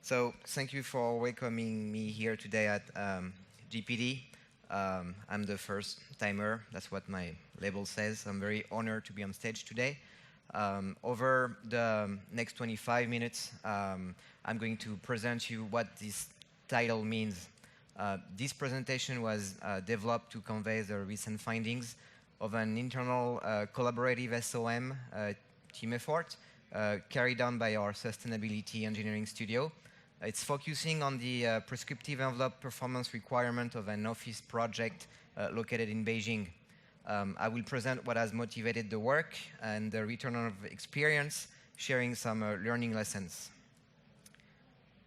So thank you for welcoming me here today at GPD. I'm the first timer. That's what my label says. I'm very honored to be on stage today. Over the next 25 minutes, I'm going to present you what this title means. This presentation was developed to convey the recent findings of an internal collaborative SOM team effort carried on by our sustainability engineering studio. It's focusing on the prescriptive envelope performance requirement of an office project located in Beijing. I will present what has motivated the work and the return of experience, sharing some learning lessons.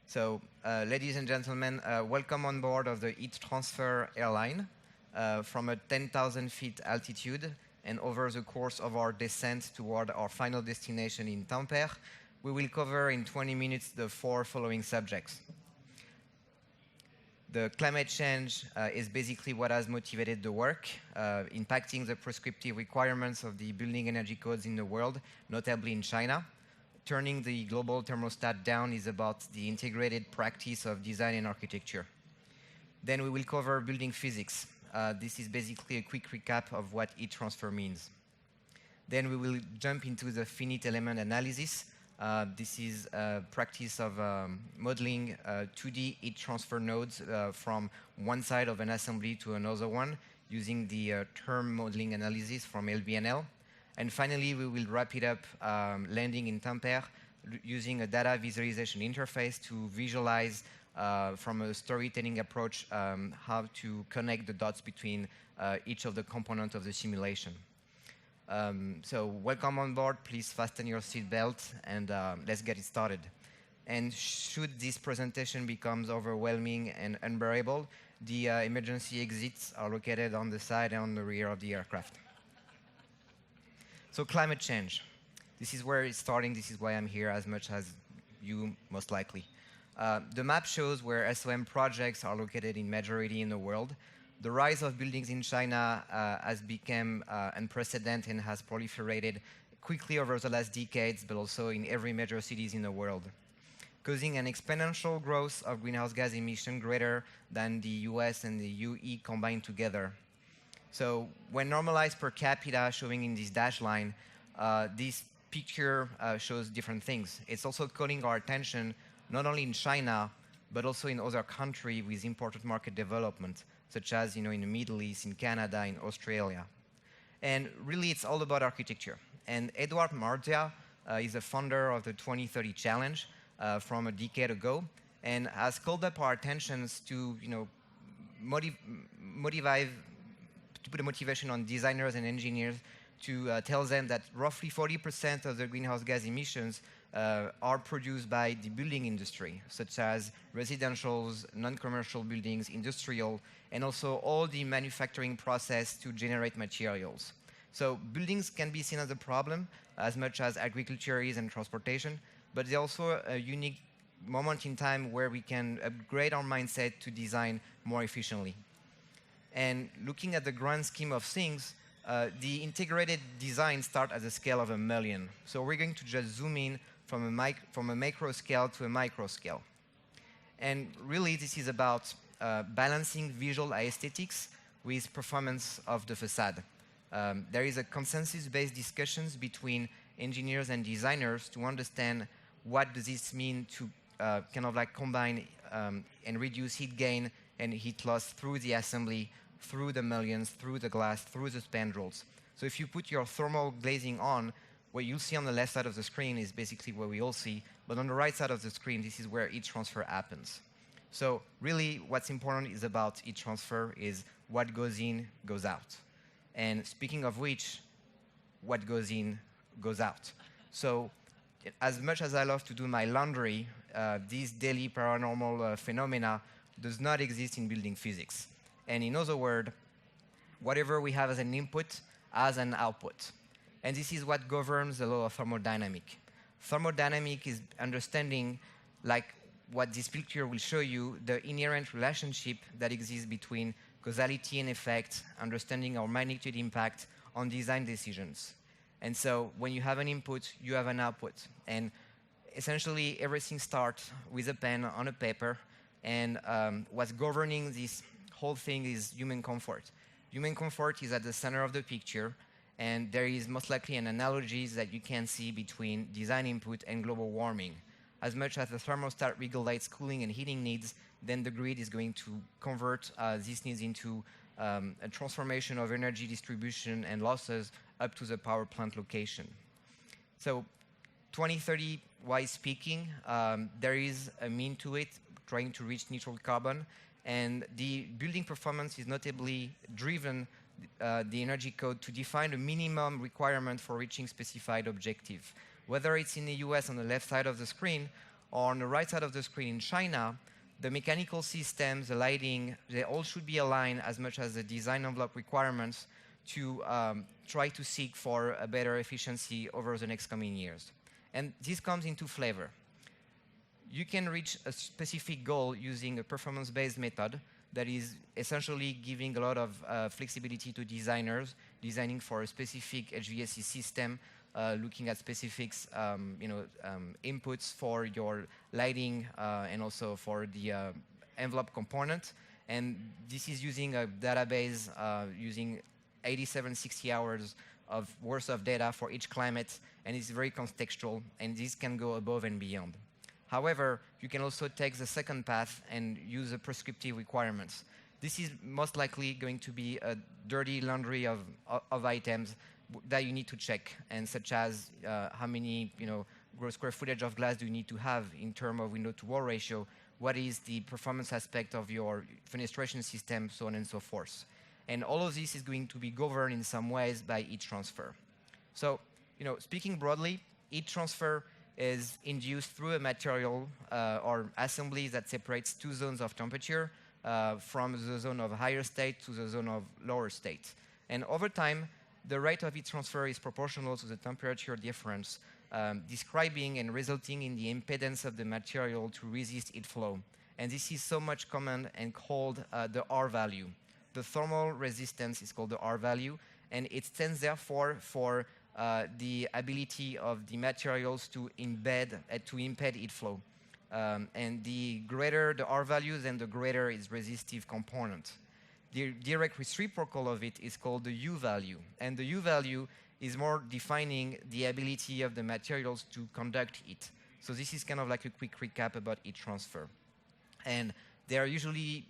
So, ladies and gentlemen, welcome on board of the heat transfer airline from a 10,000 feet altitude, and over the course of our descent toward our final destination in Tampere, we will cover in 20 minutes the four following subjects. The climate change is basically what has motivated the work, impacting the prescriptive requirements of the building energy codes in the world, notably in China. Turning the global thermostat down is about the integrated practice of design and architecture. Then we will cover building physics. This is basically a quick recap of what heat transfer means. Then we will jump into the finite element analysis. This is a practice of modeling 2D heat transfer nodes from one side of an assembly to another one using the Therm modeling analysis from LBNL. And finally, we will wrap it up landing in Tampere using a data visualization interface to visualize from a storytelling approach how to connect the dots between each of the components of the simulation. So welcome on board, please fasten your seatbelt and let's get it started. And should this presentation become overwhelming and unbearable, the emergency exits are located on the side and on the rear of the aircraft. So climate change. This is where it's starting, this is why I'm here as much as you most likely. The map shows where SOM projects are located in majority in the world. The rise of buildings in China has become unprecedented and has proliferated quickly over the last decades, but also in every major cities in the world, causing an exponential growth of greenhouse gas emission greater than the US and the UE combined together. So when normalized per capita showing in this dashed line, this picture shows different things. It's also calling our attention not only in China, but also in other countries with important market development, such as in the Middle East, in Canada, in Australia. And really, it's all about architecture. And Edward Mardia is the founder of the 2030 Challenge from a decade ago, and has called up our attentions to put a motivation on designers and engineers to tell them that roughly 40% of the greenhouse gas emissions are produced by the building industry, such as residentials, non-commercial buildings, industrial, and also all the manufacturing process to generate materials. So buildings can be seen as a problem as much as agriculture is and transportation, but they're also a unique moment in time where we can upgrade our mindset to design more efficiently. And looking at the grand scheme of things, the integrated design starts at the scale of 1 million. So we're going to just zoom in from a macro scale to a micro scale. And really, this is about balancing visual aesthetics with performance of the facade. There is a consensus-based discussions between engineers and designers to understand what does this mean to combine and reduce heat gain and heat loss through the assembly, through the mullions, through the glass, through the spandrels. So if you put your thermal glazing on, what you'll see on the left side of the screen is basically what we all see, but on the right side of the screen, this is where heat transfer happens. So really, what's important is about heat transfer is what goes in, goes out. And speaking of which, what goes in, goes out. So as much as I love to do my laundry, these daily paranormal phenomena does not exist in building physics. And in other words, whatever we have as an input has an output. And this is what governs the law of thermodynamic. Thermodynamic is understanding, like what this picture will show you, the inherent relationship that exists between causality and effect, understanding our magnitude impact on design decisions. And so when you have an input, you have an output. And essentially, everything starts with a pen on a paper, and what's governing this whole thing is human comfort. Human comfort is at the center of the picture, and there is most likely an analogy that you can see between design input and global warming. As much as the thermostat regulates cooling and heating needs, then the grid is going to convert these needs into a transformation of energy distribution and losses up to the power plant location. So 2030 wise speaking, there is a mean to it, trying to reach neutral carbon, and the building performance is notably driven the energy code to define a minimum requirement for reaching specified objective. Whether it's in the US on the left side of the screen or on the right side of the screen in China, the mechanical systems, the lighting, they all should be aligned as much as the design envelope requirements to try to seek for a better efficiency over the next coming years. And this comes into flavor. You can reach a specific goal using a performance-based method that is essentially giving a lot of flexibility to designers, designing for a specific HVAC system, looking at specifics, inputs for your lighting and also for the envelope component. And this is using a database using 60 hours of worth of data for each climate, and it's very contextual, and this can go above and beyond. However, you can also take the second path and use the prescriptive requirements. This is most likely going to be a dirty laundry of items that you need to check, and such as how many gross square footage of glass do you need to have in terms of window to wall ratio, what is the performance aspect of your fenestration system, so on and so forth. And all of this is going to be governed in some ways by heat transfer. So, speaking broadly, heat transfer is induced through a material or assembly that separates two zones of temperature from the zone of higher state to the zone of lower state. And over time, the rate of heat transfer is proportional to the temperature difference, describing and resulting in the impedance of the material to resist heat flow. And this is so much common and called the R value. The thermal resistance is called the R value, and it stands therefore for the ability of the materials to impede heat flow. And the greater the R value, then the greater its resistive component. The direct reciprocal of it is called the U value, and the U value is more defining the ability of the materials to conduct heat. So this is kind of like a quick recap about heat transfer. And they are usually,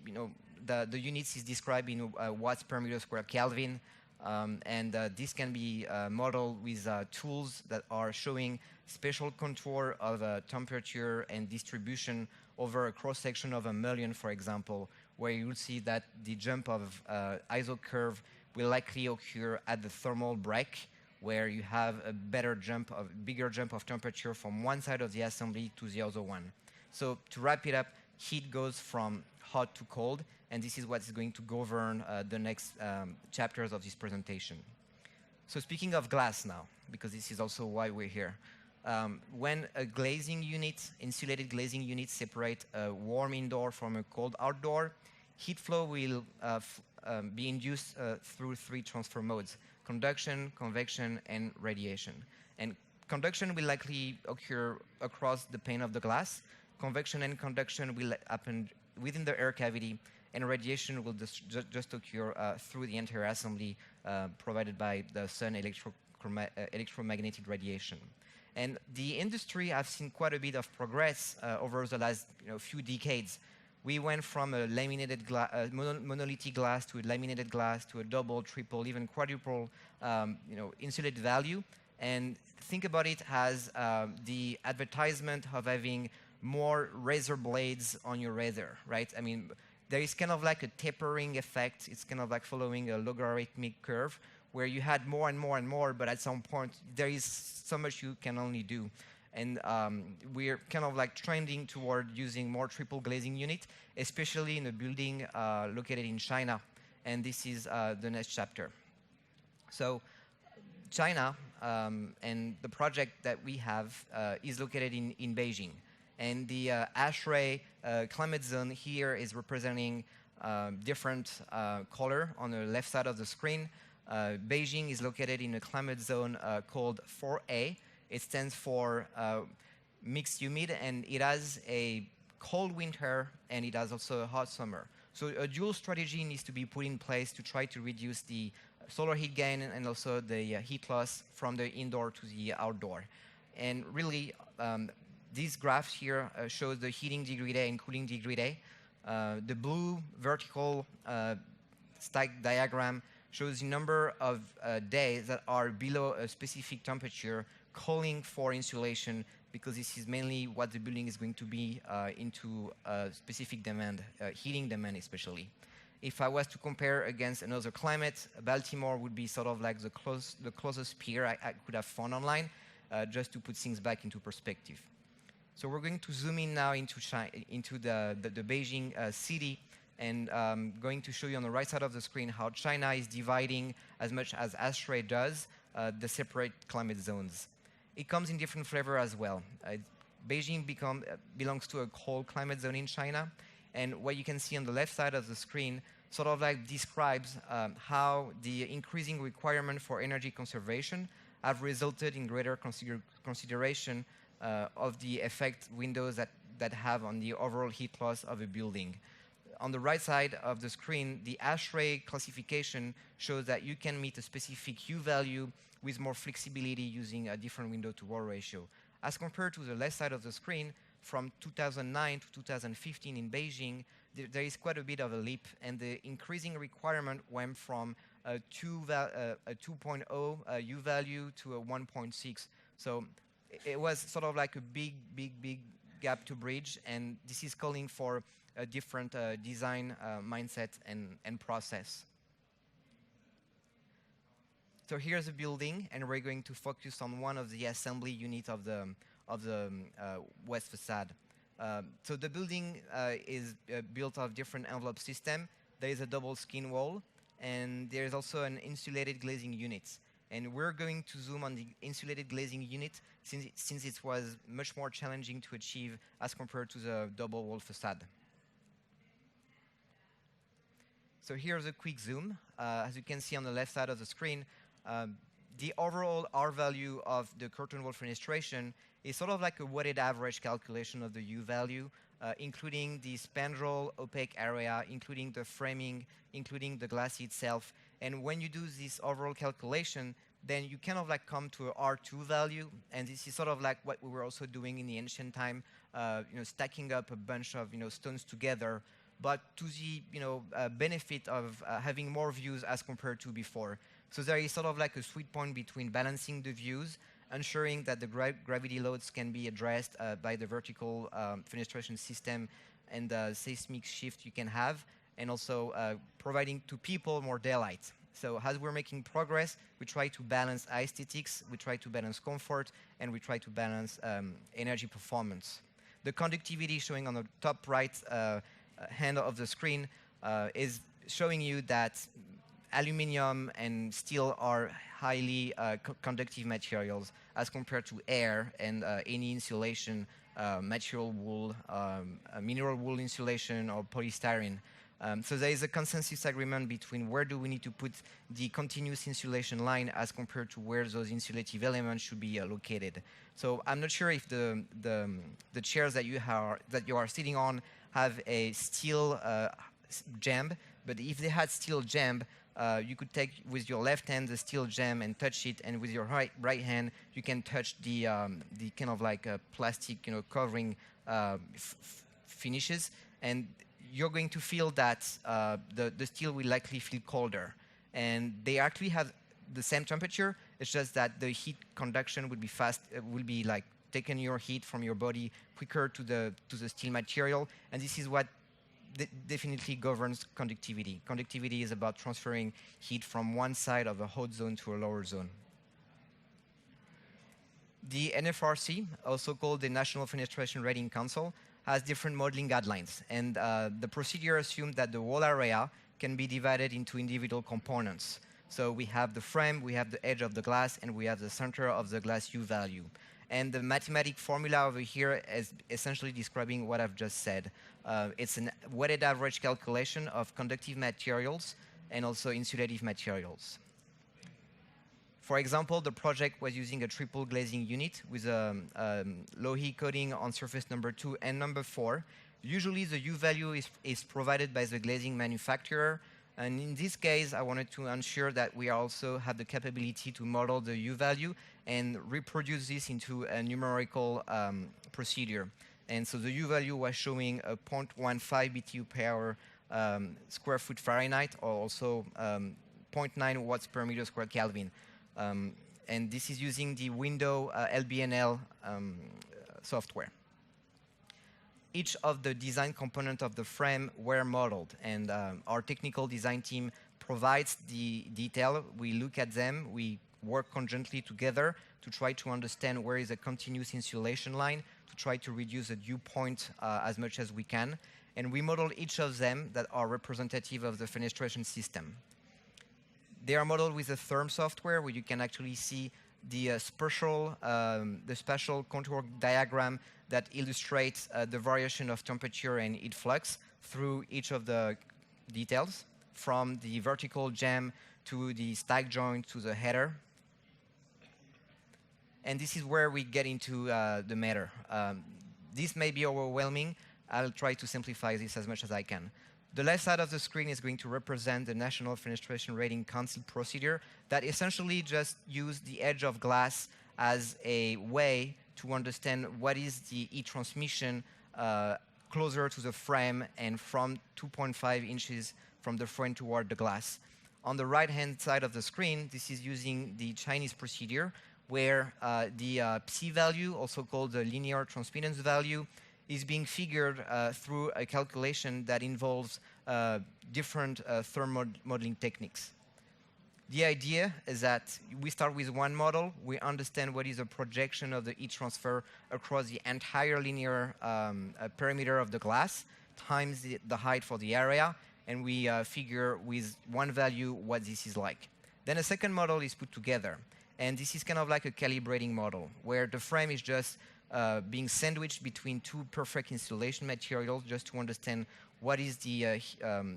the units is described in watts per meter square Kelvin, and this can be modeled with tools that are showing spatial contour of temperature and distribution over a cross-section of 1,000,000, for example, where you will see that the jump of ISO curve will likely occur at the thermal break, where you have a bigger jump of temperature from one side of the assembly to the other one. So to wrap it up, heat goes from hot to cold, and this is what is going to govern the next chapters of this presentation. So speaking of glass now, because this is also why we're here, when a glazing unit, insulated glazing unit, separate a warm indoor from a cold outdoor, heat flow will be induced through three transfer modes: conduction, convection, and radiation. And conduction will likely occur across the pane of the glass. Convection and conduction will happen within the air cavity, and radiation will just occur through the entire assembly provided by the sun electromagnetic radiation. And the industry has seen quite a bit of progress over the last few decades. We went from a laminated monolithic glass to a laminated glass to a double, triple, even quadruple insulated value. And think about it as the advertisement of having more razor blades on your razor, right? I mean, there is kind of like a tapering effect. It's kind of like following a logarithmic curve where you had more and more and more, but at some point there is so much you can only do. And we're kind of like trending toward using more triple glazing unit, especially in a building located in China. And this is the next chapter. So China and the project that we have is located in Beijing. And the ASHRAE climate zone here is representing different color on the left side of the screen. Beijing is located in a climate zone called 4A. It stands for mixed humid, and it has a cold winter, and it has also a hot summer. So a dual strategy needs to be put in place to try to reduce the solar heat gain and also the heat loss from the indoor to the outdoor. And really, these graphs here shows the heating degree day and cooling degree day. The blue vertical stack diagram shows the number of days that are below a specific temperature, calling for insulation, because this is mainly what the building is going to be into specific demand, heating demand especially. If I was to compare against another climate, Baltimore would be sort of like the closest peer I could have found online, just to put things back into perspective. So we're going to zoom in now into the Beijing city, and going to show you on the right side of the screen how China is dividing, as much as ASHRAE does, the separate climate zones. It comes in different flavor as well. Beijing belongs to a cold climate zone in China, and what you can see on the left side of the screen sort of like describes how the increasing requirement for energy conservation have resulted in greater consideration of the effect windows that have on the overall heat loss of a building. On the right side of the screen, the ASHRAE classification shows that you can meet a specific U value with more flexibility using a different window-to-wall ratio. As compared to the left side of the screen, from 2009 to 2015 in Beijing, there is quite a bit of a leap, and the increasing requirement went from a 2.0 U value to a 1.6. So it was sort of like a big gap to bridge, and this is calling for a different design mindset and process. So here's a building, and we're going to focus on one of the assembly units of the west facade. So the building is built of different envelope system. There is a double skin wall, and there is also an insulated glazing unit. And we're going to zoom on the insulated glazing unit since it was much more challenging to achieve as compared to the double wall facade. So here's a quick zoom. As you can see on the left side of the screen, the overall R value of the curtain wall fenestration is sort of like a weighted average calculation of the U value, including the spandrel opaque area, including the framing, including the glass itself. And when you do this overall calculation, then you kind of like come to a R2 value, and this is sort of like what we were also doing in the ancient time, stacking up a bunch of stones together, but to the benefit of having more views as compared to before. So there is sort of like a sweet point between balancing the views, ensuring that the gravity loads can be addressed by the vertical fenestration system and the seismic shift you can have, and also providing to people more daylight. So as we're making progress, we try to balance aesthetics, we try to balance comfort, and we try to balance energy performance. The conductivity showing on the top right hand of the screen is showing you that aluminum and steel are highly conductive materials as compared to air and any insulation, material wool, mineral wool insulation, or polystyrene. So there is a consensus agreement between where do we need to put the continuous insulation line as compared to where those insulative elements should be located. So I'm not sure if the chairs that you are sitting on have a steel jamb, but if they had steel jamb, you could take with your left hand the steel gem and touch it, and with your right hand you can touch the kind of like plastic covering finishes, and you're going to feel that the steel will likely feel colder. And they actually have the same temperature. It's just that the heat conduction would be fast. Will be like taking your heat from your body quicker to the steel material, and this is what definitely governs conductivity. Conductivity is about transferring heat from one side of a hot zone to a lower zone. The NFRC, also called the National Fenestration Rating Council, has different modeling guidelines, and the procedure assumes that the wall area can be divided into individual components. So we have the frame, we have the edge of the glass, and we have the center of the glass U value. And the mathematic formula over here is essentially describing what I've just said. It's a weighted average calculation of conductive materials and also insulative materials. For example, the project was using a triple glazing unit with a low-heat coating on surface number 2 and number 4. Usually the U value is provided by the glazing manufacturer. And in this case, I wanted to ensure that we also have the capability to model the U value and reproduce this into a numerical procedure. And so the U value was showing a 0.15 BTU per hour square foot Fahrenheit, or also 0.9 watts per meter square Kelvin. And this is using the window LBNL software. Each of the design components of the frame were modeled, and our technical design team provides the detail. We look at them, we work conjointly together to try to understand where is a continuous insulation line, to try to reduce the dew point as much as we can. And we model each of them that are representative of the fenestration system. They are modeled with the Therm software, where you can actually see the spatial contour diagram that illustrates the variation of temperature and heat flux through each of the details, from the vertical jam to the stack joint to the header. And this is where we get into the matter. This may be overwhelming. I'll try to simplify this as much as I can. The left side of the screen is going to represent the National Fenestration Rating Council procedure that essentially just use the edge of glass as a way to understand what is the heat transmission closer to the frame and from 2.5 inches from the frame toward the glass. On the right-hand side of the screen, this is using the Chinese procedure, where the psi value, also called the linear transmittance value, is being figured through a calculation that involves different therm modeling techniques. The idea is that we start with one model, we understand what is a projection of the heat transfer across the entire linear perimeter of the glass, times the height for the area, and we figure with one value what this is like. Then a second model is put together, and this is kind of like a calibrating model, where the frame is just being sandwiched between two perfect insulation materials just to understand what is the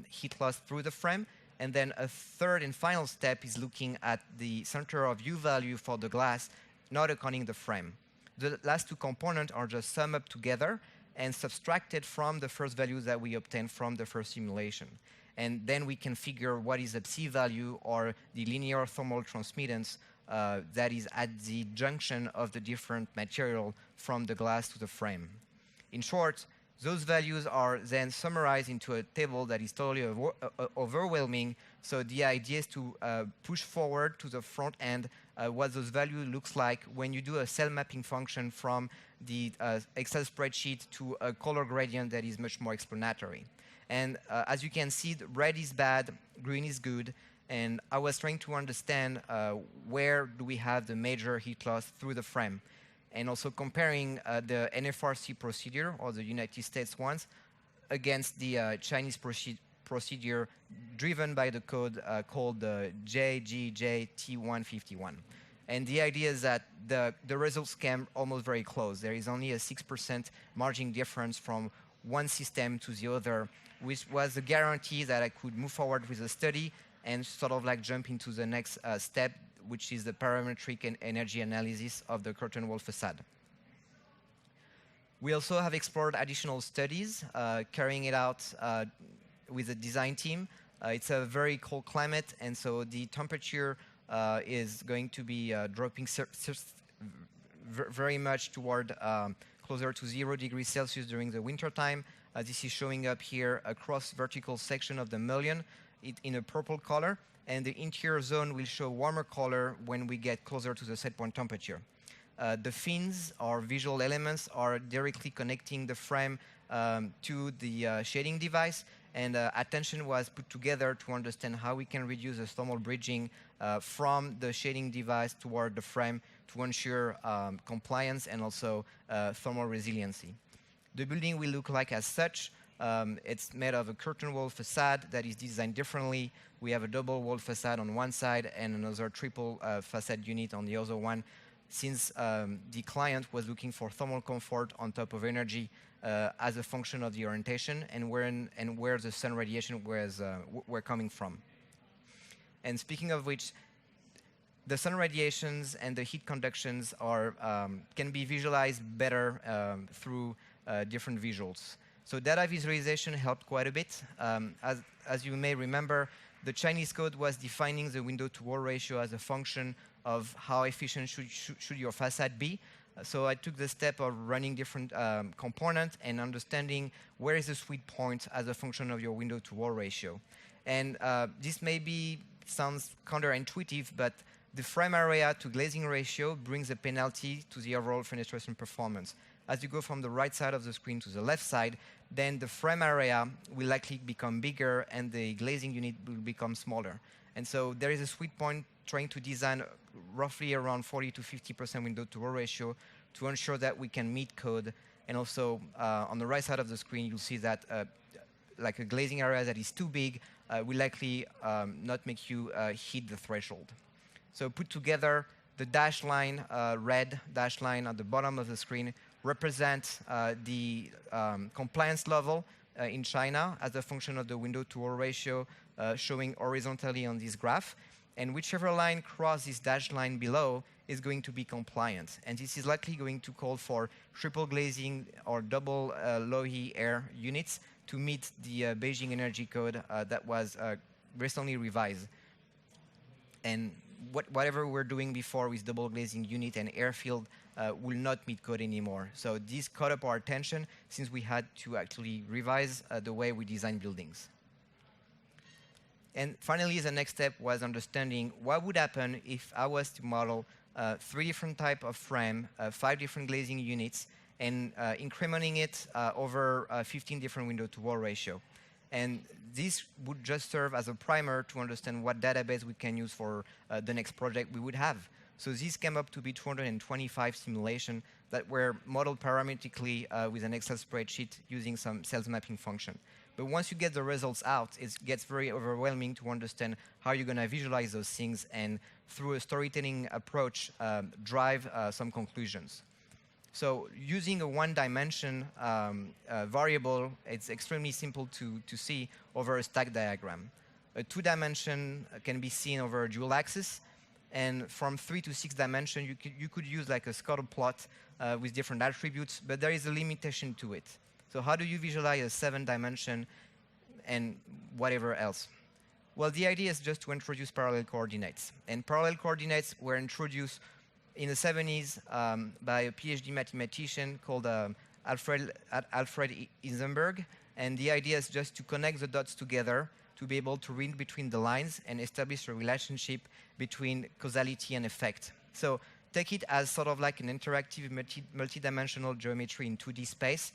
heat loss through the frame. And then a third and final step is looking at the center of U value for the glass, not accounting the frame. The last two components are just summed up together and subtracted from the first values that we obtained from the first simulation. And then we can figure what is the psi value, or the linear thermal transmittance that is at the junction of the different material from the glass to the frame. In short, those values are then summarized into a table that is totally overwhelming. So the idea is to push forward to the front end what those values looks like when you do a cell mapping function from the Excel spreadsheet to a color gradient that is much more explanatory. And as you can see, red is bad, green is good. And I was trying to understand where do we have the major heat loss through the frame, and also comparing the NFRC procedure, or the United States ones, against the Chinese procedure driven by the code called the JGJT151. And the idea is that the results came almost very close. There is only a 6% margin difference from one system to the other, which was a guarantee that I could move forward with the study and sort of like jump into the next step, which is the parametric and energy analysis of the curtain wall facade. We also have explored additional studies, carrying it out with the design team. It's a very cold climate, and so the temperature is going to be dropping very much toward closer to 0 degrees Celsius during the winter time. This is showing up here across vertical section of the mullion in a purple color, and the interior zone will show warmer color when we get closer to the set point temperature. The fins, or visual elements, are directly connecting the frame to the shading device, and attention was put together to understand how we can reduce the thermal bridging from the shading device toward the frame to ensure compliance and also thermal resiliency. The building will look like as such. It's made of a curtain wall facade that is designed differently. We have a double wall facade on one side and another triple facade unit on the other one, since the client was looking for thermal comfort on top of energy as a function of the orientation and where the sun radiation were coming from. And speaking of which, the sun radiations and the heat conductions are, can be visualized better through different visuals. So data visualization helped quite a bit. As you may remember, the Chinese code was defining the window-to-wall ratio as a function of how efficient should your facade be. So I took the step of running different components and understanding where is the sweet point as a function of your window-to-wall ratio. And this maybe sounds counterintuitive, but the frame area to glazing ratio brings a penalty to the overall fenestration performance. As you go from the right side of the screen to the left side, then the frame area will likely become bigger and the glazing unit will become smaller. And so there is a sweet point trying to design roughly around 40 to 50% window-to-wall ratio to ensure that we can meet code. And also on the right side of the screen, you'll see that like a glazing area that is too big will likely not make you hit the threshold. So put together, the dashed line, red dashed line at the bottom of the screen represents the compliance level in China as a function of the window-to-wall ratio showing horizontally on this graph. And whichever line crosses this dashed line below is going to be compliant. And this is likely going to call for triple glazing or double Lohi air units to meet the Beijing energy code that was recently revised. And whatever we're doing before with double glazing unit and airfield will not meet code anymore. So this caught up our attention since we had to actually revise the way we design buildings. And finally, the next step was understanding what would happen if I was to model 3 different types of frame, 5 different glazing units, and incrementing it over 15 different window-to-wall ratio. And this would just serve as a primer to understand what database we can use for the next project we would have. So this came up to be 225 simulations that were modeled parametrically with an Excel spreadsheet using some sales mapping function. But once you get the results out, it gets very overwhelming to understand how you're going to visualize those things and through a storytelling approach, drive some conclusions. So using a one-dimension variable, it's extremely simple to see over a stack diagram. A 2-dimension can be seen over a dual axis. And from 3 to 6 dimensions, you could use like a scatter plot with different attributes, but there is a limitation to it. So how do you visualize a 7-dimension and whatever else? Well, the idea is just to introduce parallel coordinates. And parallel coordinates were introduced in the 70s by a PhD mathematician called Alfred Eisenberg. And the idea is just to connect the dots together to be able to read between the lines and establish a relationship between causality and effect. So take it as sort of like an interactive multi-dimensional geometry in 2D space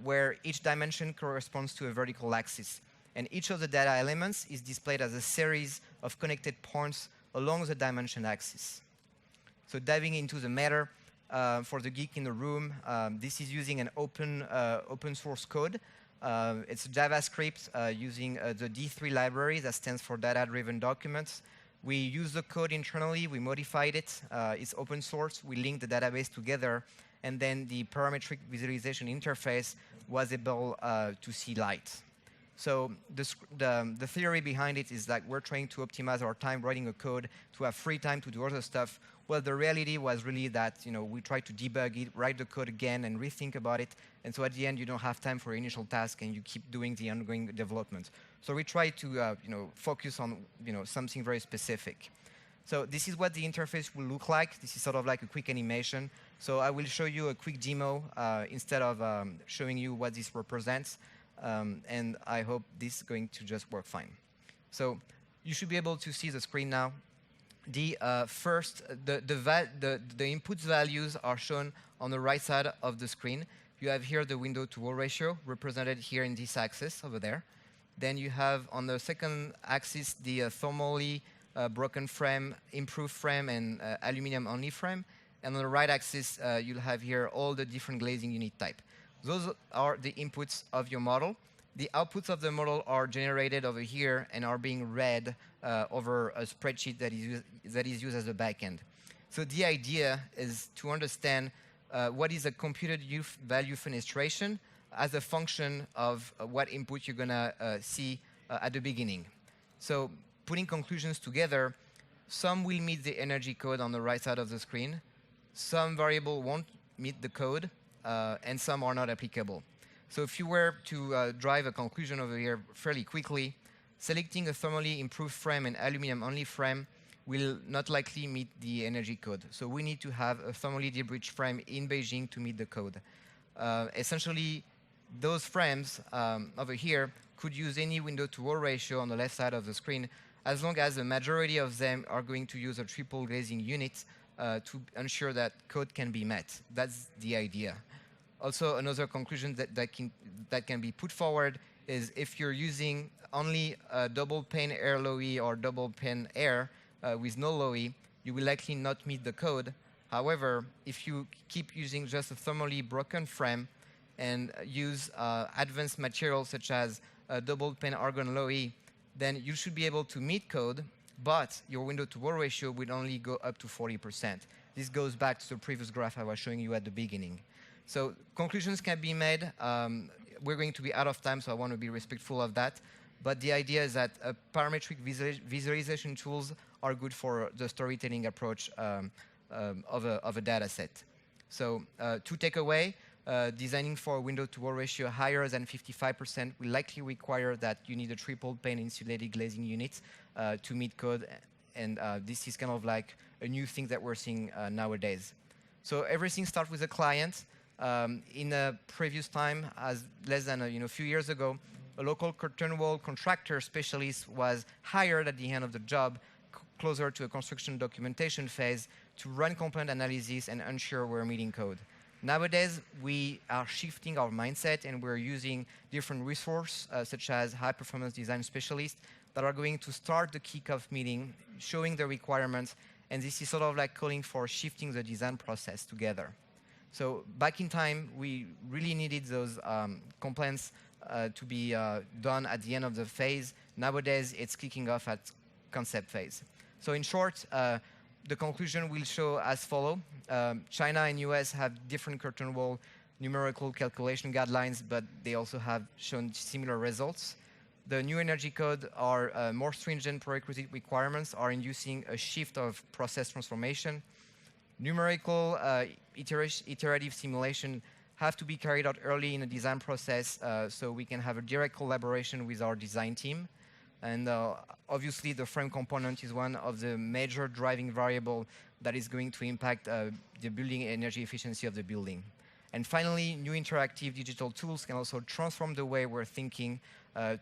where each dimension corresponds to a vertical axis. And each of the data elements is displayed as a series of connected points along the dimension axis. So diving into the matter, for the geek in the room, this is using an open source code. It's JavaScript using the D3 library that stands for data-driven documents. We use the code internally, we modified it, it's open source, we linked the database together, and then the parametric visualization interface was able to see light. So the theory behind it is that we're trying to optimize our time writing a code to have free time to do other stuff. Well, the reality was really that we try to debug it, write the code again, and rethink about it. And so at the end, you don't have time for your initial task, and you keep doing the ongoing development. So we try to focus on something very specific. So this is what the interface will look like. This is sort of like a quick animation. So I will show you a quick demo instead of showing you what this represents. And I hope this is going to just work fine. So you should be able to see the screen now. The input values are shown on the right side of the screen. You have here the window-to-wall ratio represented here in this axis over there. Then you have on the second axis the thermally broken frame, improved frame, and aluminum-only frame. And on the right axis, you'll have here all the different glazing unit type. Those are the inputs of your model. The outputs of the model are generated over here and are being read over a spreadsheet that is used as a backend. So the idea is to understand what is a computed value fenestration as a function of what input you're going to see at the beginning. So putting conclusions together, some will meet the energy code on the right side of the screen, some variable won't meet the code, and some are not applicable. So if you were to drive a conclusion over here fairly quickly, selecting a thermally improved frame and aluminum-only frame will not likely meet the energy code. So we need to have a thermally debridged frame in Beijing to meet the code. Essentially, those frames over here could use any window-to-wall ratio on the left side of the screen, as long as the majority of them are going to use a triple glazing unit to ensure that code can be met. That's the idea. Also, another conclusion that can be put forward is if you're using only a double pane air low-E or double pane air with no low-E, you will likely not meet the code. However, if you keep using just a thermally broken frame and use advanced materials such as a double pane argon low-E, then you should be able to meet code, but your window-to-wall ratio will only go up to 40%. This goes back to the previous graph I was showing you at the beginning. So conclusions can be made. We're going to be out of time, so I want to be respectful of that. But the idea is that parametric visualization tools are good for the storytelling approach of a data set. So to take away, designing for a window-to-wall ratio higher than 55% will likely require that you need a triple pane insulated glazing unit to meet code. And this is kind of like a new thing that we're seeing nowadays. So everything starts with a client. In a previous time, as less than a few years ago, a local curtain wall contractor specialist was hired at the end of the job, closer to a construction documentation phase, to run component analysis and ensure we're meeting code. Nowadays, we are shifting our mindset and we're using different resources, such as high-performance design specialists, that are going to start the kickoff meeting, showing the requirements, and this is sort of like calling for shifting the design process together. So back in time, we really needed those complaints to be done at the end of the phase. Nowadays, it's kicking off at concept phase. So in short, the conclusion will show as follows. China and US have different curtain wall numerical calculation guidelines, but they also have shown similar results. The new energy code are more stringent prerequisite requirements are inducing a shift of process transformation. Numerical iterative simulation have to be carried out early in the design process so we can have a direct collaboration with our design team. And obviously, the frame component is one of the major driving variable that is going to impact the building energy efficiency of the building. And finally, new interactive digital tools can also transform the way we're thinking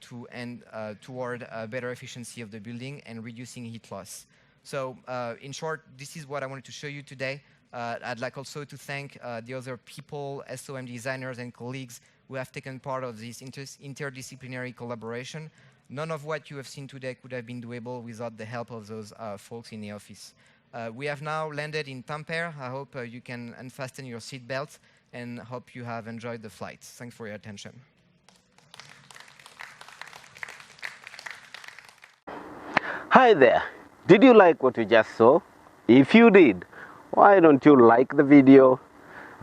toward a better efficiency of the building and reducing heat loss. So in short, this is what I wanted to show you today. I'd like also to thank the other people, SOM designers and colleagues who have taken part of this interdisciplinary collaboration. None of what you have seen today could have been doable without the help of those folks in the office. We have now landed in Tampere. I hope you can unfasten your seatbelt and hope you have enjoyed the flight. Thanks for your attention. Hi there. Did you like what you just saw? If you did, why don't you like the video,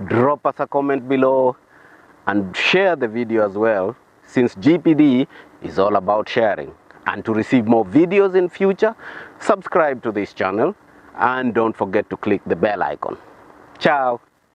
drop us a comment below, and share the video as well, since GPD is all about sharing. And to receive more videos in future, subscribe to this channel and don't forget to click the bell icon. Ciao!